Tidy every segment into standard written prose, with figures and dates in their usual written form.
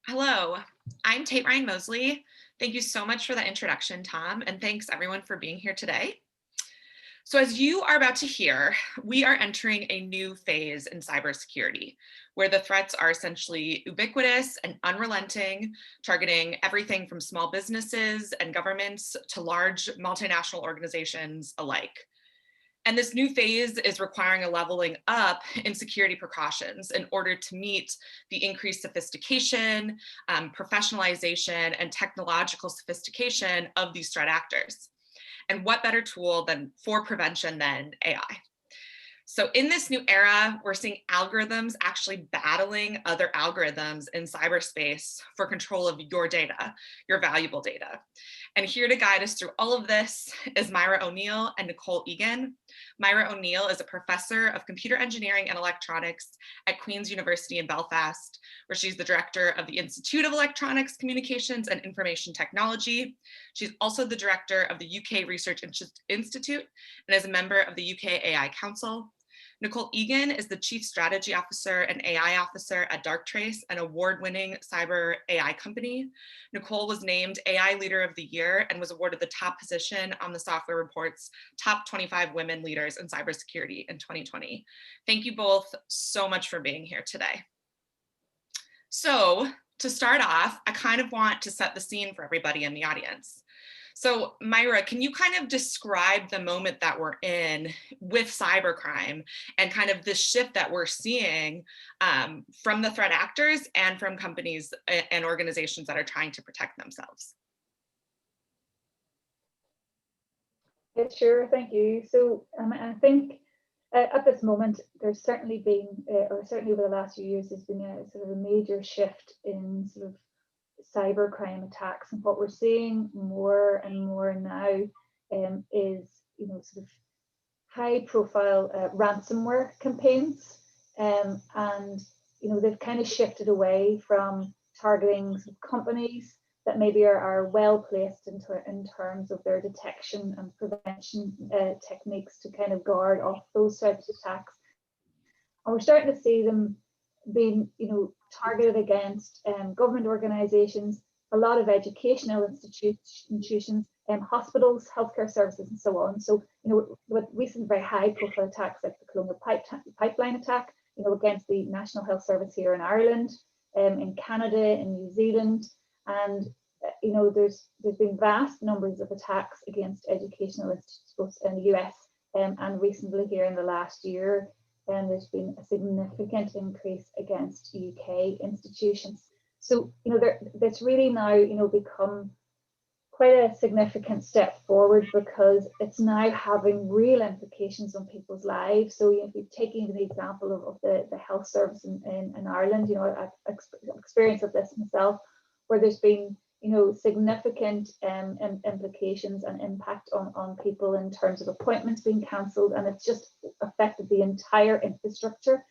Hello, I'm Tate Ryan Mosley. Thank you so much for the introduction, Tom, and thanks everyone for being here today. So as you are about to hear, we are entering a new phase in cybersecurity, where the threats are essentially ubiquitous and unrelenting, targeting everything from small businesses and governments to large multinational organizations alike. And this new phase is requiring a leveling up in security precautions in order to meet the increased sophistication, professionalization, and technological sophistication of these threat actors. And what better tool than for prevention than AI? So in this new era, we're seeing algorithms actually battling other algorithms in cyberspace for control of your data, your valuable data. And here to guide us through all of this is Myra O'Neill and Nicole Egan. Myra O'Neill is a professor of computer engineering and electronics at Queen's University in Belfast, where she's the director of the Institute of Electronics, Communications and Information Technology. She's also the director of the UK Research Institute and is a member of the UK AI Council. Nicole Egan is the Chief Strategy Officer and AI Officer at Darktrace, an award-winning cyber AI company. Nicole was named AI Leader of the Year and was awarded the top position on the Software Report's Top 25 Women Leaders in Cybersecurity in 2020. Thank you both so much for being here today. So to start off, I kind of want to set the scene for everybody in the audience. So Myra, can you kind of describe the moment that we're in with cybercrime and kind of the shift that we're seeing from the threat actors and from companies and organizations that are trying to protect themselves? Yeah, sure, thank you. So I think at this moment, there's certainly been, or certainly over the last few years, there's been a sort of a major shift in sort of cybercrime attacks, and what we're seeing more and more now is, sort of high-profile ransomware campaigns, and they've kind of shifted away from targeting sort of companies that maybe are well placed in terms of their detection and prevention techniques to kind of guard off those types of attacks, and we're starting to see them being, targeted against government organizations, a lot of educational institutions, hospitals, healthcare services, and so on. So, with recent very high-profile attacks like the Colonial Pipeline attack, against the National Health Service here in Ireland, in Canada, in New Zealand, and there's been vast numbers of attacks against educational institutions in the US, and recently here in the last year. And there's been a significant increase against UK institutions. So, that's really now, become quite a significant step forward, because it's now having real implications on people's lives. So, if you're taking the example of the health service in Ireland, I've experienced of this myself, where there's been significant implications and impact on people in terms of appointments being cancelled, and it's just affected the entire infrastructure,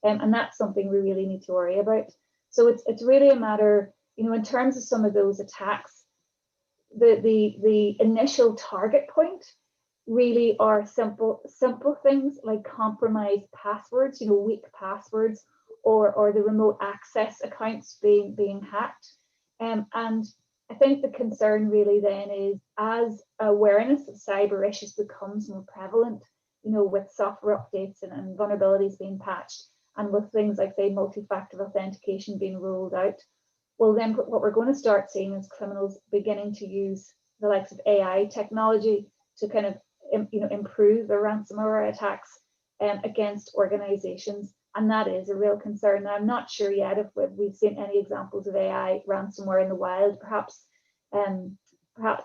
and that's something we really need to worry about. So it's really a matter, in terms of some of those attacks, the initial target point really are simple things like compromised passwords, weak passwords, or the remote access accounts being hacked. And I think the concern really then is, as awareness of cyber issues becomes more prevalent, with software updates and vulnerabilities being patched, and with things like, say, multi-factor authentication being rolled out, well, then what we're going to start seeing is criminals beginning to use the likes of AI technology to kind of, improve their ransomware attacks against organizations. And that is a real concern. Now, I'm not sure yet if we've seen any examples of AI ransomware in the wild. Perhaps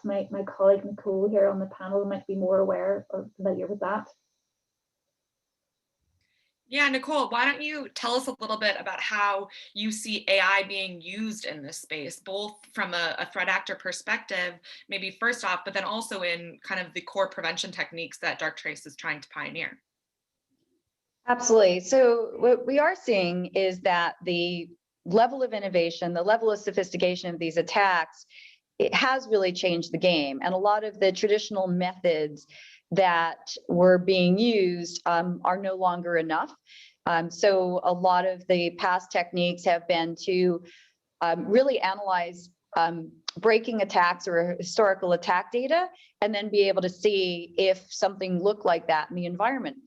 my colleague Nicole here on the panel might be more aware or familiar with that. Yeah, Nicole, why don't you tell us a little bit about how you see AI being used in this space, both from a threat actor perspective, maybe first off, but then also in kind of the core prevention techniques that Darktrace is trying to pioneer. Absolutely. So what we are seeing is that the level of innovation, the level of sophistication of these attacks, it has really changed the game. And a lot of the traditional methods that were being used are no longer enough. So a lot of the past techniques have been to really analyze breaking attacks or historical attack data, and then be able to see if something looked like that in the environment.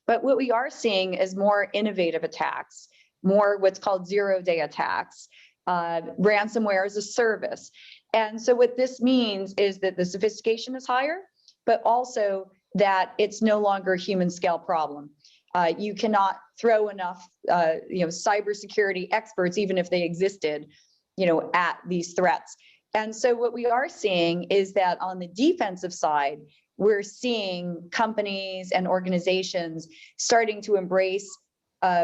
But what we are seeing is more innovative attacks, more what's called zero-day attacks, ransomware as a service. And so what this means is that the sophistication is higher, but also that it's no longer a human scale problem. You cannot throw enough, cybersecurity experts, even if they existed, at these threats. And so what we are seeing is that on the defensive side, we're seeing companies and organizations starting to embrace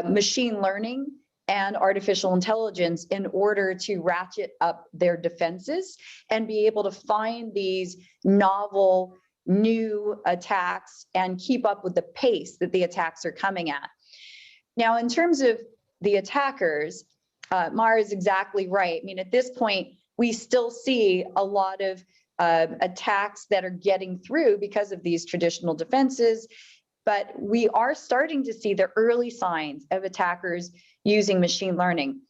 machine learning and artificial intelligence in order to ratchet up their defenses and be able to find these novel new attacks and keep up with the pace that the attacks are coming at. Now, in terms of the attackers, Mara is exactly right. I mean, at this point, we still see a lot of attacks that are getting through because of these traditional defenses, but we are starting to see the early signs of attackers using machine learning.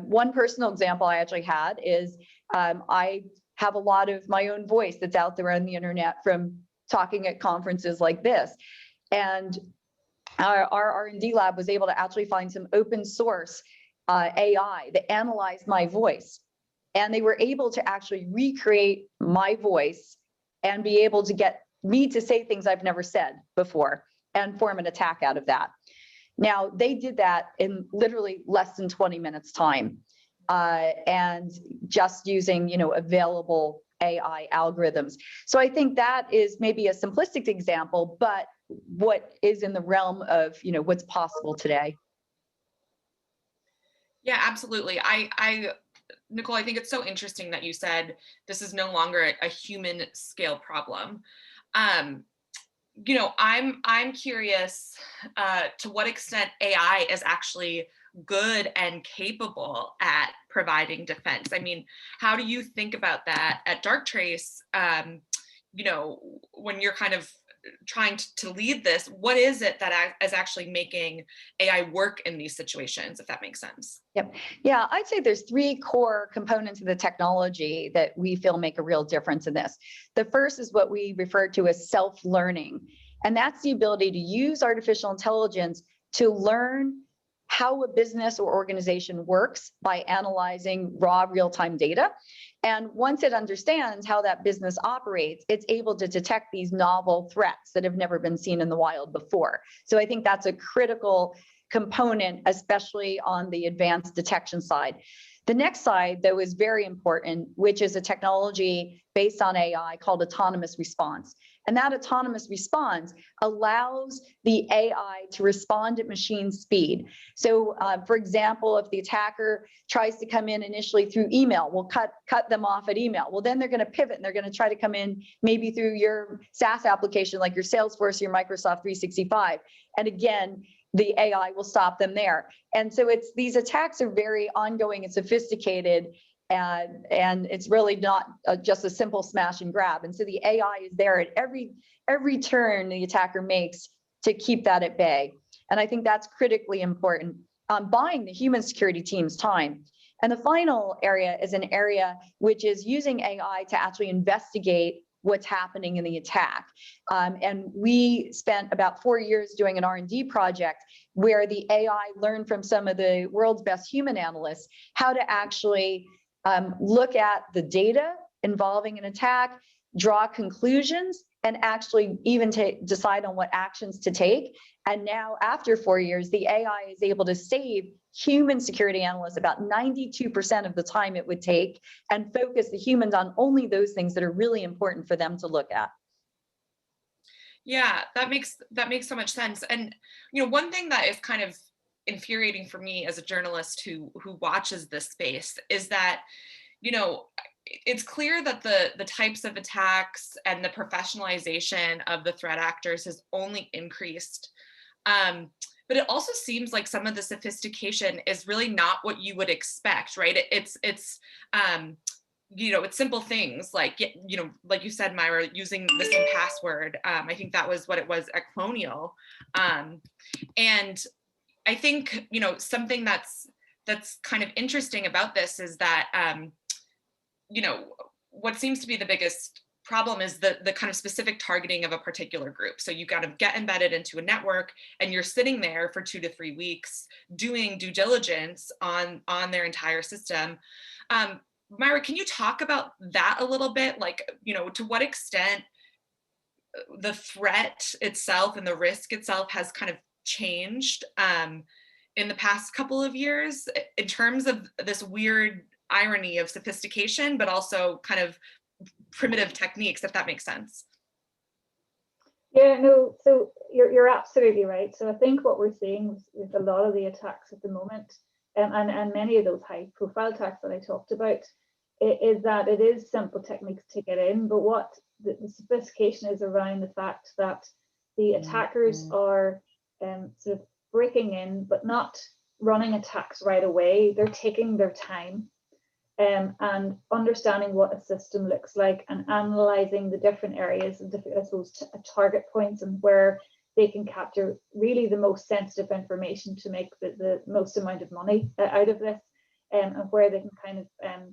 One personal example I actually had is I have a lot of my own voice that's out there on the internet from talking at conferences like this. And our R&D lab was able to actually find some open source AI that analyzed my voice. And they were able to actually recreate my voice and be able to get me to say things I've never said before and form an attack out of that. Now, they did that in literally less than 20 minutes time and just using, available AI algorithms. So I think that is maybe a simplistic example, but what is in the realm of, what's possible today. Yeah, absolutely. Nicole, I think it's so interesting that you said this is no longer a human scale problem. I'm curious to what extent AI is actually good and capable at providing defense. I mean, how do you think about that at Darktrace? When you're kind of trying to lead this, what is it that is actually making AI work in these situations, if that makes sense? Yep. Yeah, I'd say there's three core components of the technology that we feel make a real difference in this. The first is what we refer to as self-learning. And that's the ability to use artificial intelligence to learn how a business or organization works by analyzing raw real-time data. And once it understands how that business operates, it's able to detect these novel threats that have never been seen in the wild before. So I think that's a critical component, especially on the advanced detection side. The next side, though, is very important, which is a technology based on AI called autonomous response. And that autonomous response allows the AI to respond at machine speed. So, for example, if the attacker tries to come in initially through email, we'll cut them off at email. Well, then they're going to pivot and they're going to try to come in maybe through your SaaS application like your Salesforce, your Microsoft 365. And again, the AI will stop them there. And so these attacks are very ongoing and sophisticated, and it's really not just a simple smash and grab. And so the AI is there at every turn the attacker makes to keep that at bay. And I think that's critically important, buying the human security team's time. And the final area is an area which is using AI to actually investigate what's happening in the attack. And we spent about 4 years doing an R&D project where the AI learned from some of the world's best human analysts how to actually look at the data involving an attack, draw conclusions, and actually even decide on what actions to take. And now, after 4 years, the AI is able to save human security analysts about 92% of the time it would take and focus the humans on only those things that are really important for them to look at. Yeah, that makes so much sense. And one thing that is kind of infuriating for me as a journalist who watches this space is that it's clear that the types of attacks and the professionalization of the threat actors has only increased. But it also seems like some of the sophistication is really not what you would expect, right? It's simple things like, like you said, Myra, using the same password. I think that was what it was at Colonial. And I think, something that's that's kind of interesting about this is that, you know, what seems to be the biggest problem is the kind of specific targeting of a particular group. So you got to get embedded into a network, and you're sitting there for 2 to 3 weeks doing due diligence on their entire system. Myra, can you talk about that a little bit? Like, you know, to what extent the threat itself and the risk itself has kind of changed in the past couple of years in terms of this weird irony of sophistication, but also kind of primitive techniques, if that makes sense. Yeah, no, so you're absolutely right. So I think what we're seeing with a lot of the attacks at the moment, and many of those high profile attacks that I talked about, is that it is simple techniques to get in, but what the sophistication is around the fact that the attackers are sort of breaking in, but not running attacks right away. They're taking their time and understanding what a system looks like and analyzing the different areas and different, I suppose, target points and where they can capture really the most sensitive information to make the most amount of money out of this, and where they can kind of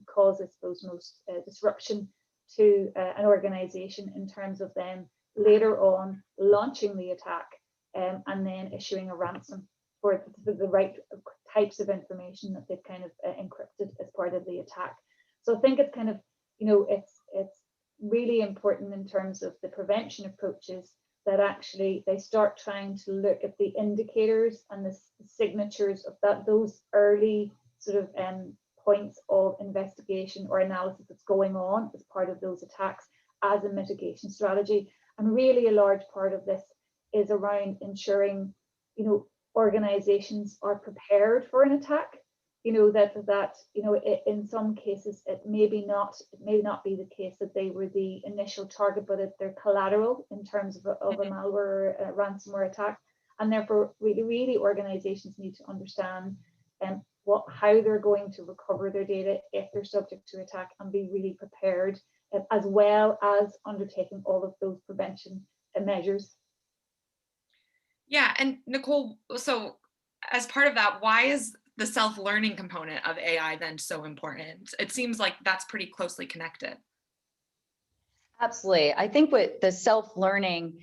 cause, I suppose, most disruption to an organization in terms of them later on launching the attack and then issuing a ransom for the right types of information that they've kind of encrypted as part of the attack. So I think it's kind of, you know, it's really important in terms of the prevention approaches that actually they start trying to look at the indicators and the signatures of those early sort of points of investigation or analysis that's going on as part of those attacks as a mitigation strategy. And really a large part of this is around ensuring, you know, organizations are prepared for an attack. You know, that you know, in some cases it may not be the case that they were the initial target, but they're collateral in terms of a malware or a ransomware attack. And therefore really organizations need to understand how they're going to recover their data if they're subject to attack, and be really prepared, as well as undertaking all of those prevention measures. Yeah, and Nicole, so as part of that, why is the self-learning component of AI then so important? It seems like that's pretty closely connected. Absolutely. I think what the self-learning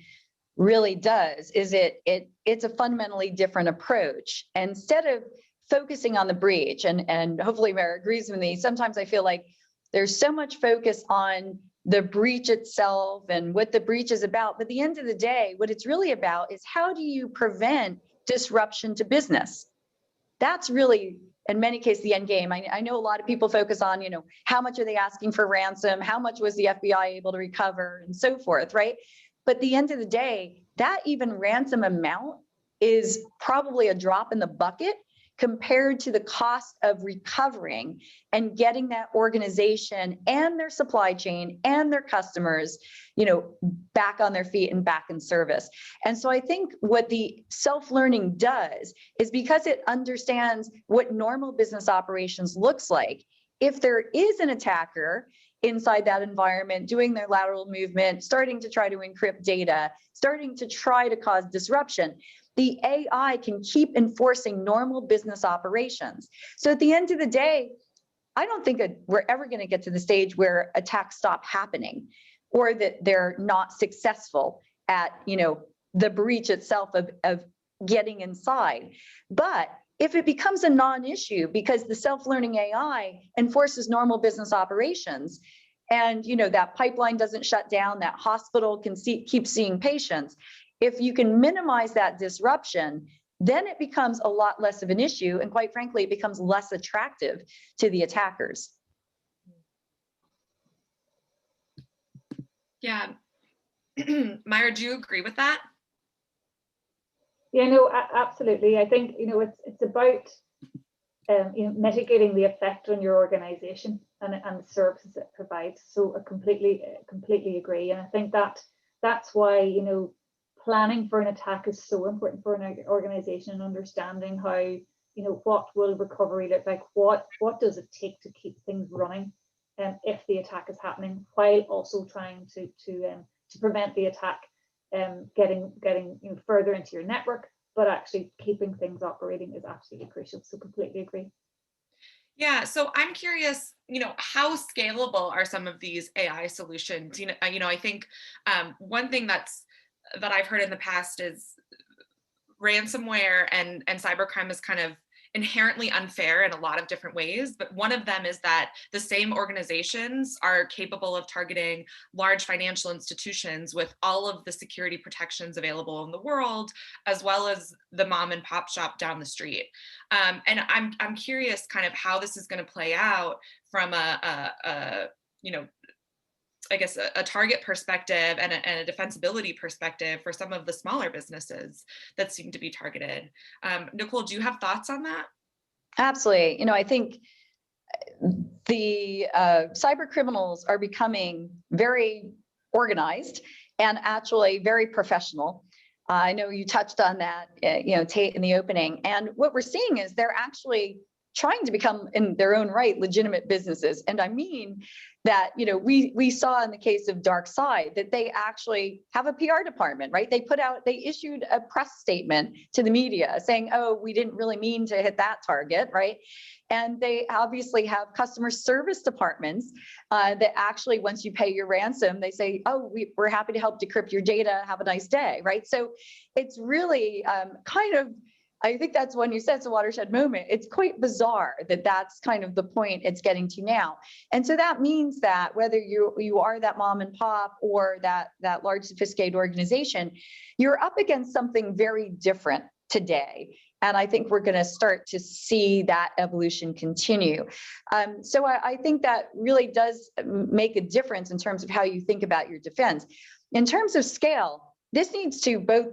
really does is it's a fundamentally different approach. Instead of focusing on the breach, and hopefully Mara agrees with me, sometimes I feel like there's so much focus on the breach itself and what the breach is about. But at the end of the day, what it's really about is how do you prevent disruption to business? That's really, in many cases, the end game. I know a lot of people focus on, you know, how much are they asking for ransom? How much was the FBI able to recover and so forth, right? But at the end of the day, that even ransom amount is probably a drop in the bucket compared to the cost of recovering and getting that organization and their supply chain and their customers, you know, back on their feet and back in service. And so I think what the self-learning does is, because it understands what normal business operations looks like, if there is an attacker inside that environment doing their lateral movement, starting to try to encrypt data, starting to try to cause disruption, the AI can keep enforcing normal business operations. So at the end of the day, I don't think we're ever going to get to the stage where attacks stop happening, or that they're not successful at, you know, the breach itself of getting inside. But if it becomes a non-issue because the self-learning AI enforces normal business operations, and, you know, that pipeline doesn't shut down, that hospital can keep seeing patients, if you can minimize that disruption, then it becomes a lot less of an issue. And quite frankly, it becomes less attractive to the attackers. Yeah. Myra, do you agree with that? Yeah, no, absolutely. I think, you know, it's about you know, mitigating the effect on your organization and the services it provides. So I completely agree. And I think that's why, you know, planning for an attack is so important for an organization, and understanding how, you know, what will recovery look like, what does it take to keep things running if the attack is happening, while also trying to prevent the attack getting you know, further into your network, but actually keeping things operating is absolutely crucial. So completely agree. Yeah, so I'm curious, how scalable are some of these AI solutions? I think one thing that I've heard in the past is ransomware and cybercrime is kind of inherently unfair in a lot of different ways, but one of them is that the same organizations are capable of targeting large financial institutions with all of the security protections available in the world, as well as the mom and pop shop down the street. And I'm curious kind of how this is going to play out from a you know I guess a target perspective and a defensibility perspective for some of the smaller businesses that seem to be targeted. Nicole, do you have thoughts on that? Absolutely. I think the cyber criminals are becoming very organized and actually very professional. I know you touched on that, Tate, in the opening. And what we're seeing is they're actually trying to become, in their own right, legitimate businesses. And I mean that, we saw in the case of Darktrace that they actually have a PR department, right? They issued a press statement to the media saying, oh, we didn't really mean to hit that target, right? And they obviously have customer service departments that actually, once you pay your ransom, they say, oh, we're happy to help decrypt your data. Have a nice day, right? So it's really I think that's when you said it's a watershed moment. It's quite bizarre that that's kind of the point it's getting to now. And so that means that whether you are that mom and pop or that large sophisticated organization, you're up against something very different today. And I think we're going to start to see that evolution continue. So I think that really does make a difference in terms of how you think about your defense. In terms of scale, this needs to both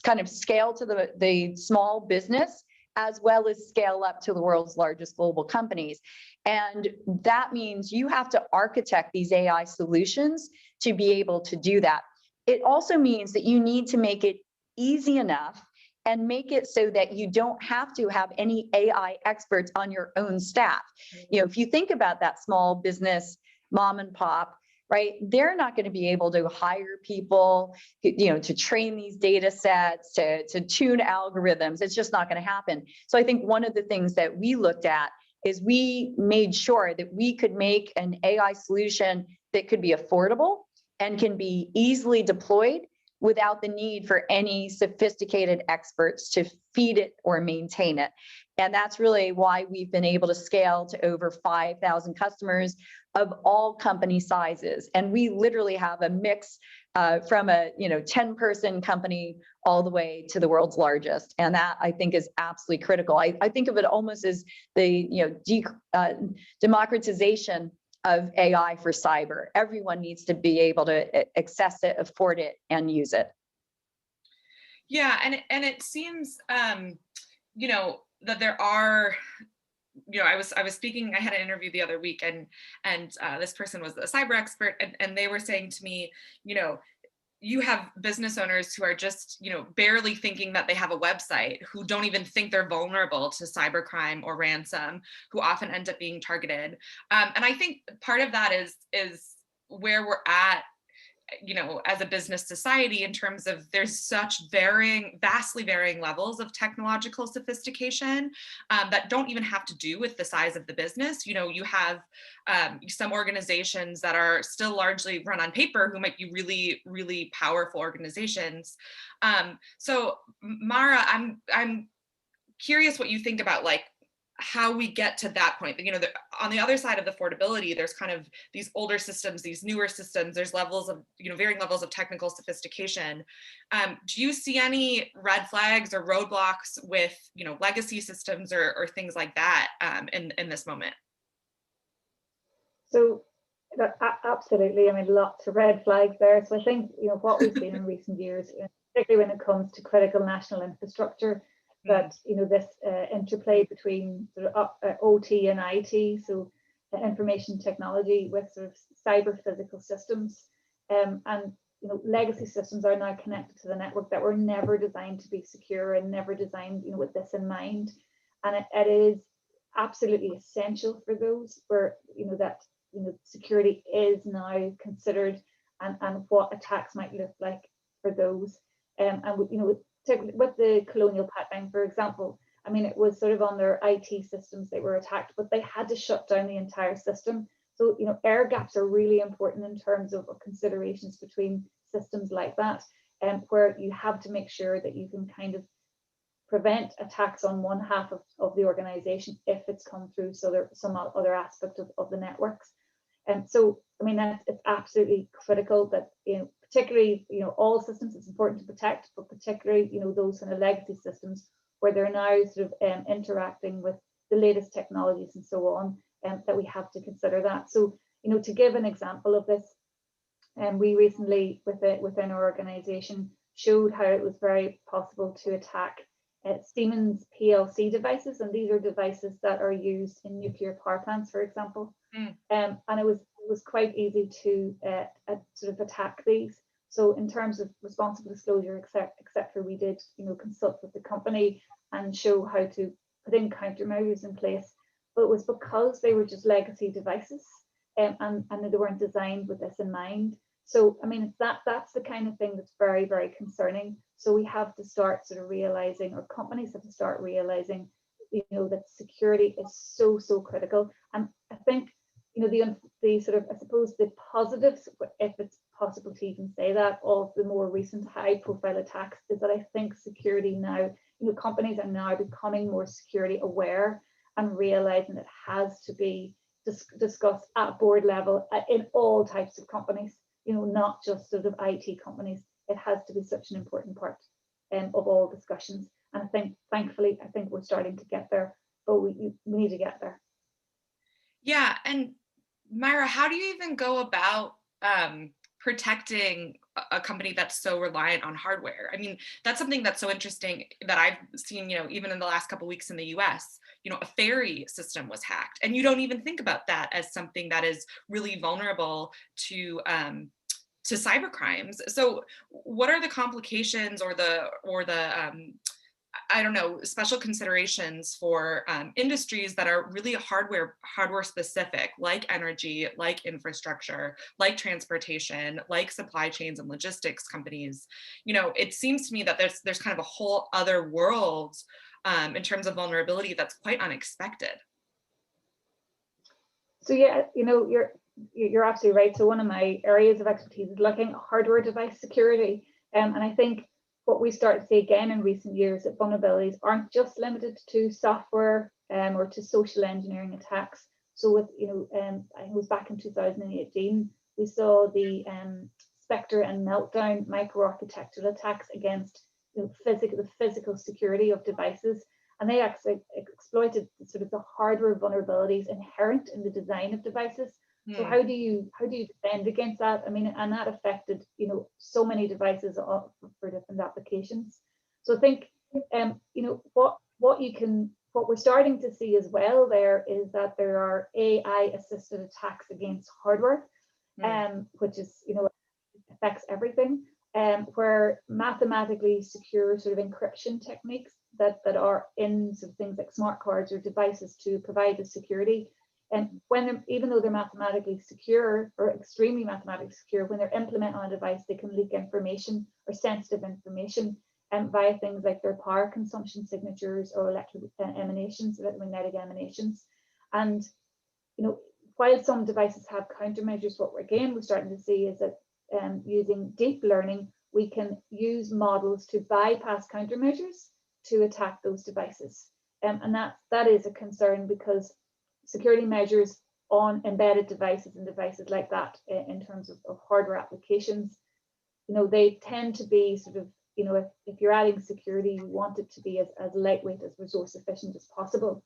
kind of scale to the small business as well as scale up to the world's largest global companies. And that means you have to architect these AI solutions to be able to do that. It also means that you need to make it easy enough and make it so that you don't have to have any AI experts on your own staff. If you think about that small business, mom and pop, right? They're not going to be able to hire people, to train these data sets, to tune algorithms. It's just not going to happen. So I think one of the things that we looked at is we made sure that we could make an AI solution that could be affordable and can be easily deployed without the need for any sophisticated experts to feed it or maintain it. And that's really why we've been able to scale to over 5,000 customers of all company sizes. And we literally have a mix from a 10-person company all the way to the world's largest. And that, I think, is absolutely critical. I think of it almost as the democratization of AI for cyber. Everyone needs to be able to access it, afford it, and use it. Yeah, and it seems that there are, I was speaking, I had an interview the other week, and this person was a cyber expert, and they were saying to me, you have business owners who are just, barely thinking that they have a website, who don't even think they're vulnerable to cybercrime or ransom, who often end up being targeted. And I think part of that is where we're at, as a business society, in terms of there's such vastly varying levels of technological sophistication that don't even have to do with the size of the business. You have some organizations that are still largely run on paper who might be really, really powerful organizations. So Mara, I'm curious what you think about how we get to that point. On the other side of the affordability, there's kind of these older systems, these newer systems, there's levels of, varying levels of technical sophistication. Do you see any red flags or roadblocks with, legacy systems or things like that in this moment? So absolutely, lots of red flags there. So I think, what we've seen in recent years, particularly when it comes to critical national infrastructure, that this interplay between sort of OT and IT, so information technology with sort of cyber physical systems, and legacy systems are now connected to the network that were never designed to be secure and never designed with this in mind, and it is absolutely essential for those where that security is now considered, and what attacks might look like for those, and with the colonial pipeline, for example, I mean, it was sort of on their IT systems they were attacked, but they had to shut down the entire system. So, you know, air gaps are really important in terms of considerations between systems like that, where you have to make sure that you can kind of prevent attacks on one half of the organization if it's come through some other aspect of the networks. And so, I mean, it's absolutely critical that, you know, particularly, you know, all systems it's important to protect, but particularly, you know, those kind of legacy systems where they're now sort of interacting with the latest technologies and so on, that we have to consider that. So, you know, to give an example of this, we recently within our organization showed how it was very possible to attack Siemens PLC devices, and these are devices that are used in nuclear power plants, for example. And it was quite easy to sort of attack these. So in terms of responsible disclosure, etc., we did, you know, consult with the company and show how to put in countermeasures in place. But it was because they were just legacy devices, and they weren't designed with this in mind. So, I mean, that's the kind of thing that's very, very concerning. So we have to start sort of realizing, or companies have to start realizing, you know, that security is so, so critical. And I think, you know, the sort of, I suppose, the positives, if it's possible to even say that, of the more recent high profile attacks is that I think security now, you know, companies are now becoming more security aware and realizing it has to be discussed at board level in all types of companies, you know, not just sort of IT companies. It has to be such an important part of all discussions. And I think, thankfully, I think we're starting to get there, but we need to get there. Yeah, and Myra, how do you even go about protecting a company that's so reliant on hardware? I mean, that's something that's so interesting that I've seen, you know, even in the last couple of weeks in the US, you know, a ferry system was hacked, and you don't even think about that as something that is really vulnerable to cyber crimes. So what are the complications or the I don't know, special considerations for industries that are really hardware specific, like energy, like infrastructure, like transportation, like supply chains and logistics companies? You know, it seems to me that there's kind of a whole other world in terms of vulnerability that's quite unexpected. So yeah, you know, you're absolutely right. So one of my areas of expertise is looking at hardware device security, and I think what we start to see again in recent years that vulnerabilities aren't just limited to software or to social engineering attacks. So with, you know, I think it was back in 2018, we saw the Spectre and Meltdown microarchitectural attacks against, you know, the physical security of devices. And they actually exploited sort of the hardware vulnerabilities inherent in the design of devices. So how do you defend against that? I mean, and that affected, you know, so many devices for different applications. So I think, you know, what we're starting to see as well there is that there are AI assisted attacks against hardware, which is, you know, affects everything, where mathematically secure sort of encryption techniques that are in sort of things like smart cards or devices to provide the security. And even though they're mathematically secure or extremely mathematically secure, when they're implemented on a device, they can leak information or sensitive information via things like their power consumption signatures or electrical emanations, electromagnetic emanations. And, you know, while some devices have countermeasures, what we're starting to see is that using deep learning, we can use models to bypass countermeasures to attack those devices. And that is a concern, because security measures on embedded devices and devices like that in terms of hardware applications, you know, they tend to be sort of, you know, if you're adding security, you want it to be as lightweight, as resource efficient as possible.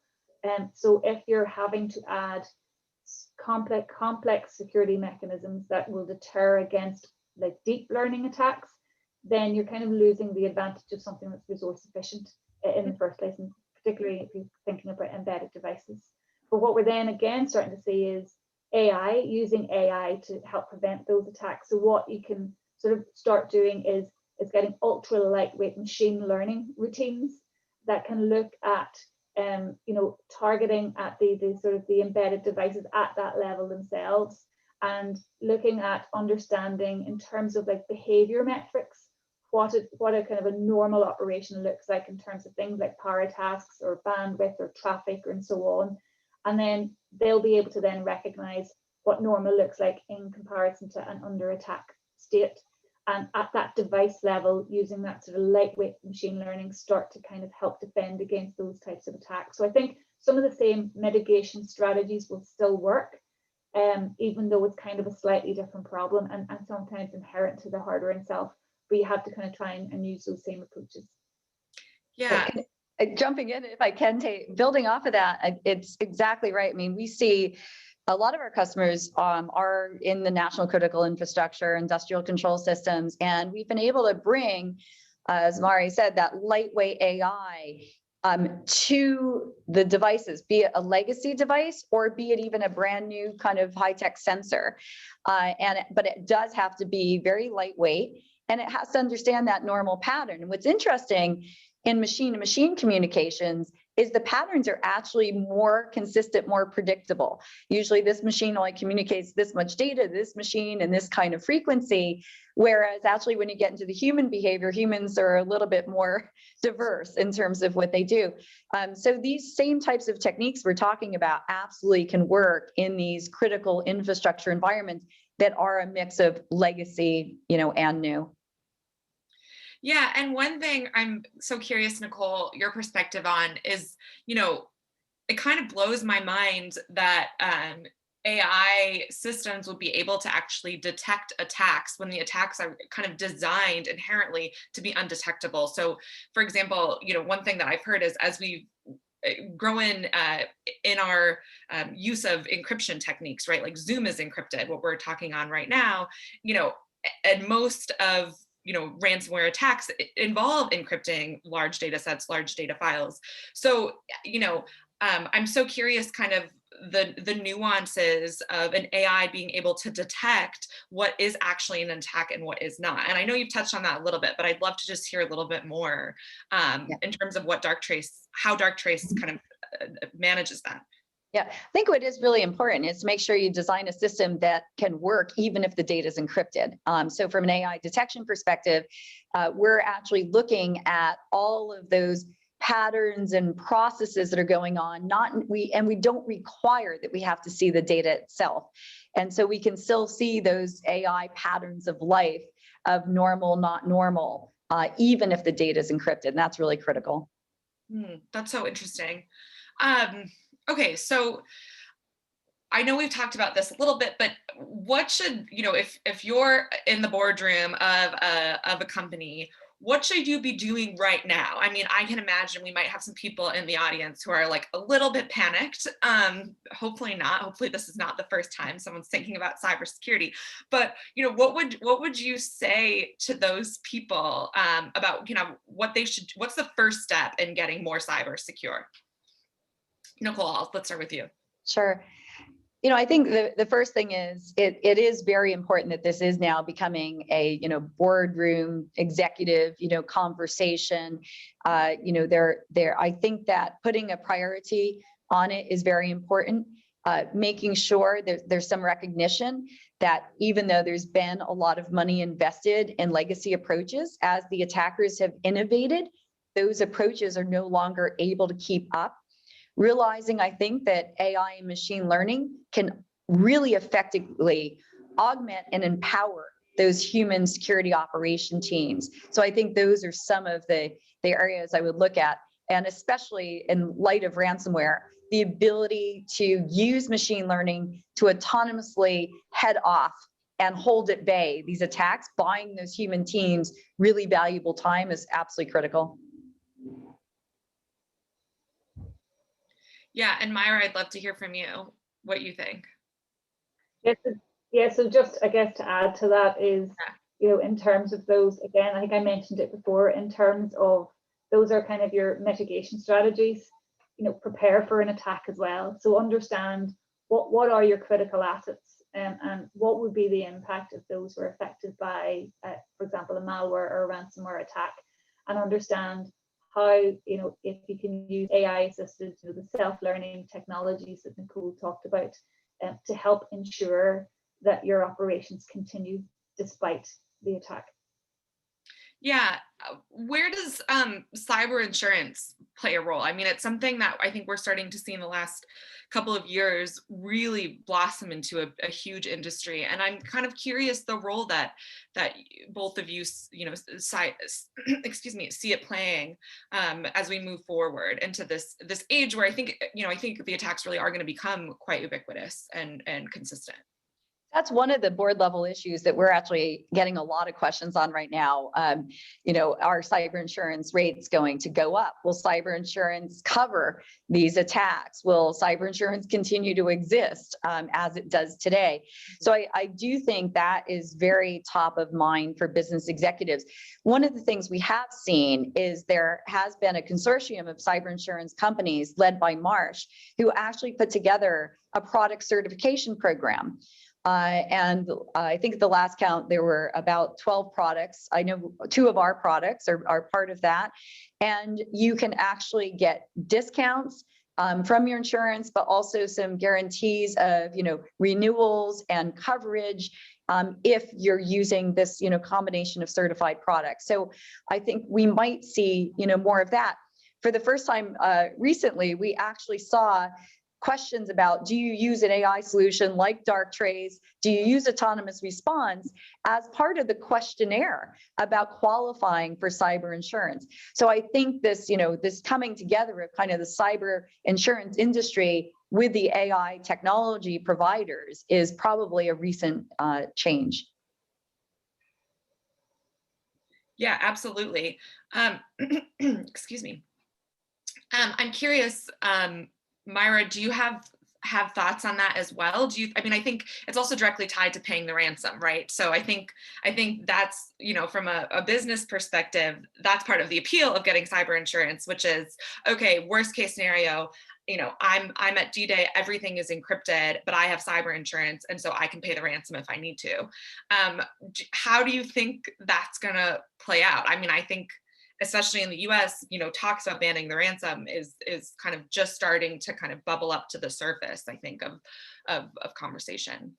So if you're having to add complex security mechanisms that will deter against like deep learning attacks, then you're kind of losing the advantage of something that's resource efficient in the first place, and particularly if you're thinking about embedded devices. But what we're then again starting to see is using AI to help prevent those attacks. So what you can sort of start doing is getting ultra lightweight machine learning routines that can look at you know, targeting at the sort of the embedded devices at that level themselves, and looking at understanding in terms of like behavior metrics what a kind of a normal operation looks like in terms of things like power tasks or bandwidth or traffic and so on. And then they'll be able to then recognize what normal looks like in comparison to an under attack state. And at that device level, using that sort of lightweight machine learning, start to kind of help defend against those types of attacks. So I think some of the same mitigation strategies will still work, even though it's kind of a slightly different problem and sometimes inherent to the hardware itself. But you have to kind of try and use those same approaches. Yeah. Jumping in, if I can, building off of that, it's exactly right. I mean, we see a lot of our customers are in the national critical infrastructure, industrial control systems, and we've been able to bring, as Mari said, that lightweight AI to the devices, be it a legacy device or be it even a brand new kind of high-tech sensor. But it does have to be very lightweight, and it has to understand that normal pattern. And what's interesting in machine-to-machine communications is the patterns are actually more consistent, more predictable. Usually this machine only communicates this much data to this machine and this kind of frequency, whereas actually when you get into the human behavior, humans are a little bit more diverse in terms of what they do. So these same types of techniques we're talking about absolutely can work in these critical infrastructure environments that are a mix of legacy, and new. Yeah, and one thing I'm so curious, Nicole, your perspective on is, it kind of blows my mind that AI systems will be able to actually detect attacks when the attacks are kind of designed inherently to be undetectable. So, for example, one thing that I've heard is as we grow in our use of encryption techniques, right? Like Zoom is encrypted, what we're talking on right now, and most of ransomware attacks involve encrypting large data sets, large data files. So, I'm so curious kind of the nuances of an AI being able to detect what is actually an attack and what is not. And I know you've touched on that a little bit, but I'd love to just hear a little bit more in terms of what how Darktrace kind of manages that. Yeah, I think what is really important is to make sure you design a system that can work even if the data is encrypted. So from an AI detection perspective, we're actually looking at all of those patterns and processes that are going on. We don't require that we have to see the data itself. And so we can still see those AI patterns of life of normal, not normal, even if the data is encrypted. And that's really critical. That's so interesting. Okay, so I know we've talked about this a little bit, but what should, if you're in the boardroom of a company, what should you be doing right now? I mean, I can imagine we might have some people in the audience who are like a little bit panicked. Hopefully not. Hopefully this is not the first time someone's thinking about cybersecurity. But what would you say to those people about what they should? What's the first step in getting more cyber secure? Nicole, let's start with you. Sure. I think the first thing is it is very important that this is now becoming a boardroom executive conversation. I think that putting a priority on it is very important. Making sure there's some recognition that even though there's been a lot of money invested in legacy approaches, as the attackers have innovated, those approaches are no longer able to keep up. Realizing, I think, that AI and machine learning can really effectively augment and empower those human security operation teams. So I think those are some of the areas I would look at, and especially in light of ransomware, the ability to use machine learning to autonomously head off and hold at bay these attacks, buying those human teams really valuable time is absolutely critical. Yeah, and Myra, I'd love to hear from you what you think. Yes, so just I guess to add to that is, in terms of those, again, I think I mentioned it before, in terms of those are kind of your mitigation strategies, prepare for an attack as well. So understand what are your critical assets and what would be the impact if those were affected by, for example, a malware or a ransomware attack, and understand how, if you can use AI assisted, the self-learning technologies that Nicole talked about to help ensure that your operations continue despite the attack. Yeah. Where does cyber insurance play a role? I mean, it's something that I think we're starting to see in the last couple of years really blossom into a huge industry. And I'm kind of curious the role that both of you, excuse me, see it playing as we move forward into this age where I think the attacks really are going to become quite ubiquitous and consistent. That's one of the board level issues that we're actually getting a lot of questions on right now. Are cyber insurance rates going to go up? Will cyber insurance cover these attacks? Will cyber insurance continue to exist as it does today? So I do think that is very top of mind for business executives. One of the things we have seen is there has been a consortium of cyber insurance companies led by Marsh who actually put together a product certification program. And I think at the last count, there were about 12 products. I know 2 of our products are part of that. And you can actually get discounts from your insurance, but also some guarantees of, renewals and coverage if you're using this, combination of certified products. So I think we might see, more of that. For the first time recently, we actually saw questions about, do you use an AI solution like Darktrace? Do you use autonomous response as part of the questionnaire about qualifying for cyber insurance? So I think this, this coming together of kind of the cyber insurance industry with the AI technology providers is probably a recent change. Yeah, absolutely. Excuse me. I'm curious, Myra, do you have thoughts on that as well? I think it's also directly tied to paying the ransom, right? So I think that's, from a business perspective, that's part of the appeal of getting cyber insurance, which is, okay, worst case scenario, I'm at D-Day, everything is encrypted, but I have cyber insurance, and so I can pay the ransom if I need to. How do you think that's gonna play out? I mean, I think, especially in the US, talks about banning the ransom is kind of just starting to kind of bubble up to the surface, I think, of conversation.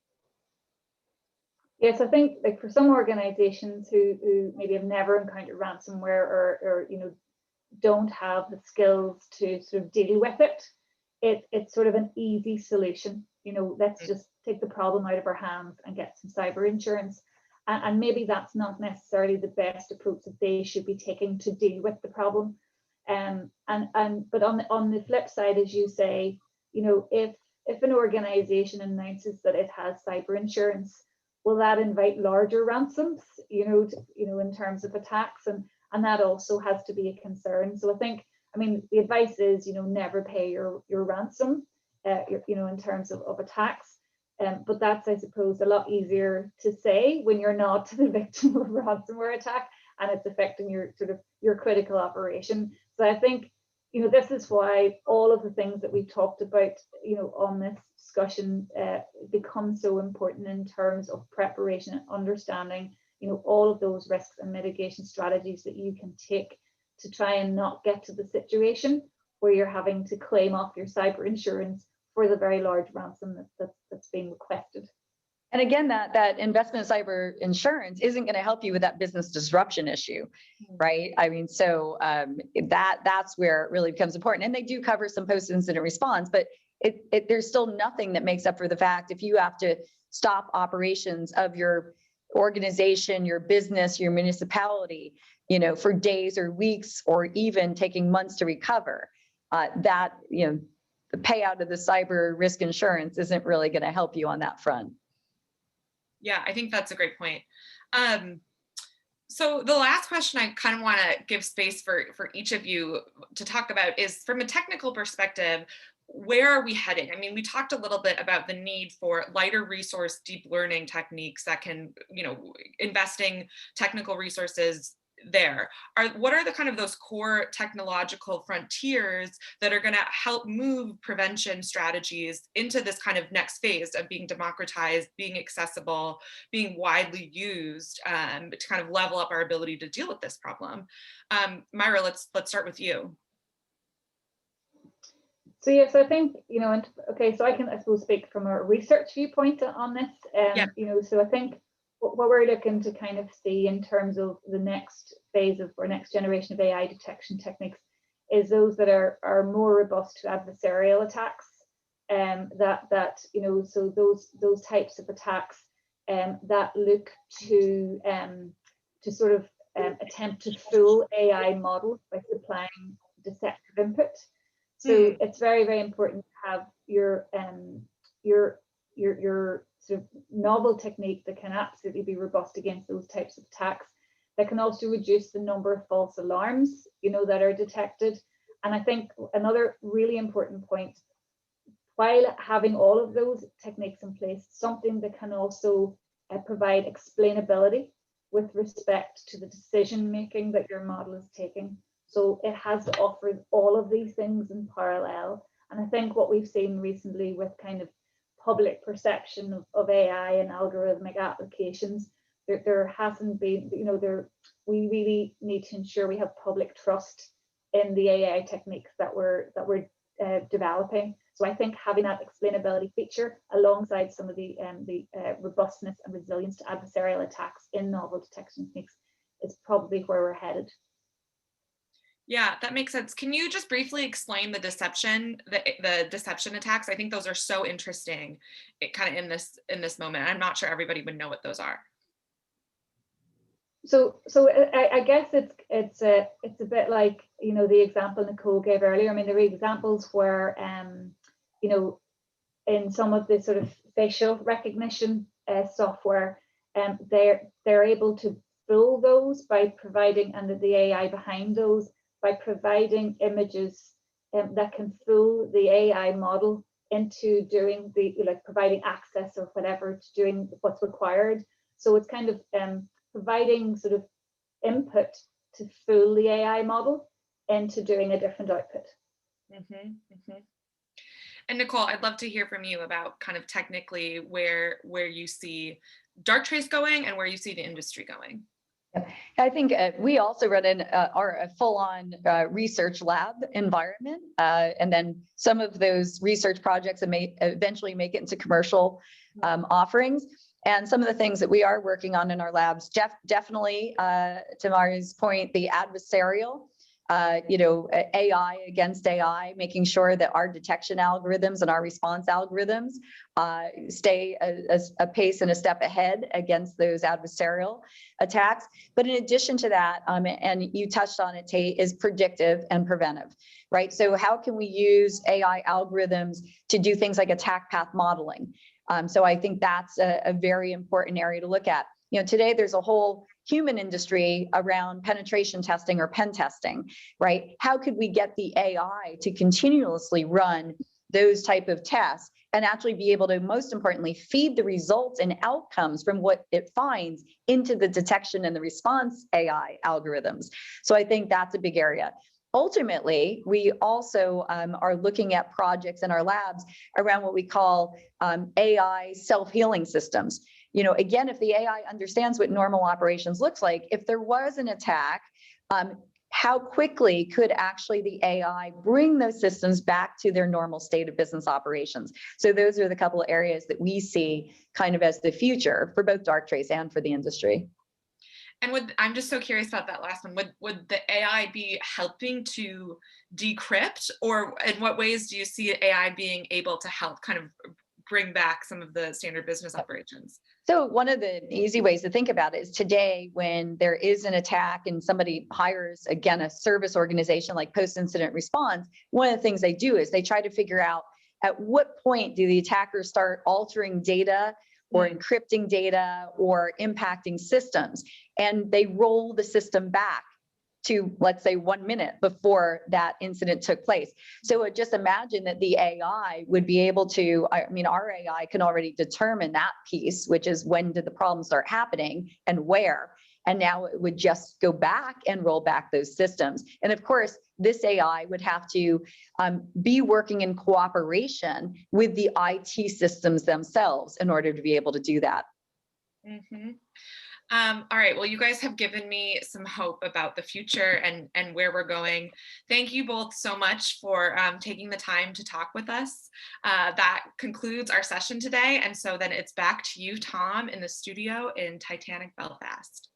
Yes, I think like for some organizations who maybe have never encountered ransomware or don't have the skills to sort of deal with it, it's sort of an easy solution. Let's just take the problem out of our hands and get some cyber insurance. And maybe that's not necessarily the best approach that they should be taking to deal with the problem. But on the flip side, as you say, if an organization announces that it has cyber insurance, will that invite larger ransoms? In terms of attacks, and that also has to be a concern. So I mean, the advice is, never pay your ransom, in terms of attacks. But that's, I suppose, a lot easier to say when you're not the victim of a ransomware attack and it's affecting your critical operation. So I think, this is why all of the things that we've talked about, on this discussion become so important in terms of preparation and understanding, all of those risks and mitigation strategies that you can take to try and not get to the situation where you're having to claim off your cyber insurance for the very large ransom that's being requested. And again, that investment in cyber insurance isn't going to help you with that business disruption issue, right? I mean, so that's where it really becomes important. And they do cover some post-incident response, but there's still nothing that makes up for the fact if you have to stop operations of your organization, your business, your municipality, for days or weeks, or even taking months to recover. The payout of the cyber risk insurance isn't really going to help you on that front. Yeah, I think that's a great point. So the last question I kind of want to give space for each of you to talk about is, from a technical perspective, where are we heading? I mean, we talked a little bit about the need for lighter resource deep learning techniques that can, investing technical resources there. What are the kind of those core technological frontiers that are going to help move prevention strategies into this kind of next phase of being democratized, being accessible, being widely used, to kind of level up our ability to deal with this problem? Myra, let's start with you. So yes, I think, okay, so I can, I suppose, speak from a research viewpoint on this. Yeah. So I think what we're looking to kind of see in terms of the next phase of, or next generation of AI detection techniques, is those that are more robust to adversarial attacks. So those types of attacks that look to sort of attempt to fool AI models by supplying deceptive input. So it's very, very important to have your sort of novel technique that can absolutely be robust against those types of attacks, that can also reduce the number of false alarms, that are detected. And I think another really important point, while having all of those techniques in place, something that can also provide explainability with respect to the decision making that your model is taking. So it has to offer all of these things in parallel. And I think what we've seen recently with kind of public perception of AI and algorithmic applications, there hasn't been, we really need to ensure we have public trust in the AI techniques that we're developing. So I think having that explainability feature alongside some of the robustness and resilience to adversarial attacks in novel detection techniques is probably where we're headed. Yeah, that makes sense. Can you just briefly explain the deception attacks? I think those are so interesting. It kind of in this moment. I'm not sure everybody would know what those are. So I guess it's a bit like the example Nicole gave earlier. I mean, there are examples where in some of the sort of facial recognition software, they're able to fool those by providing, and the AI behind those, by providing images that can fool the AI model into doing providing access or whatever to doing what's required. So it's kind of providing sort of input to fool the AI model into doing a different output. And Nicole, I'd love to hear from you about kind of technically where you see Darktrace going and where you see the industry going. I think we also run a full-on research lab environment, and then some of those research projects may eventually make it into commercial offerings. And some of the things that we are working on in our labs, definitely, to Mari's point, the adversarial, AI against AI, making sure that our detection algorithms and our response algorithms stay a pace and a step ahead against those adversarial attacks. But in addition to that, and you touched on it, Tate, is predictive and preventive, right? So how can we use AI algorithms to do things like attack path modeling? So I think that's a very important area to look at. Today there's a whole human industry around penetration testing or pen testing, right? How could we get the AI to continuously run those type of tests and actually be able to, most importantly, feed the results and outcomes from what it finds into the detection and the response AI algorithms? So I think that's a big area. Ultimately, we also are looking at projects in our labs around what we call AI self-healing systems. Again, if the AI understands what normal operations looks like, if there was an attack, how quickly could actually the AI bring those systems back to their normal state of business operations? So those are the couple of areas that we see kind of as the future for both Darktrace and for the industry. And I'm just so curious about that last one. Would the AI be helping to decrypt, or in what ways do you see AI being able to help kind of bring back some of the standard business operations? So one of the easy ways to think about it is today, when there is an attack and somebody hires, again, a service organization like post-incident response, one of the things they do is they try to figure out at what point do the attackers start altering data or encrypting data or impacting systems. And they roll the system back to, let's say, 1 minute before that incident took place. So just imagine that the AI would be able to, our AI can already determine that piece, which is when did the problem start happening and where. And now it would just go back and roll back those systems. And of course, this AI would have to be working in cooperation with the IT systems themselves in order to be able to do that. All right, well, you guys have given me some hope about the future and where we're going. Thank you both so much for taking the time to talk with us. That concludes our session today. And so then it's back to you, Tom, in the studio in Titanic Belfast.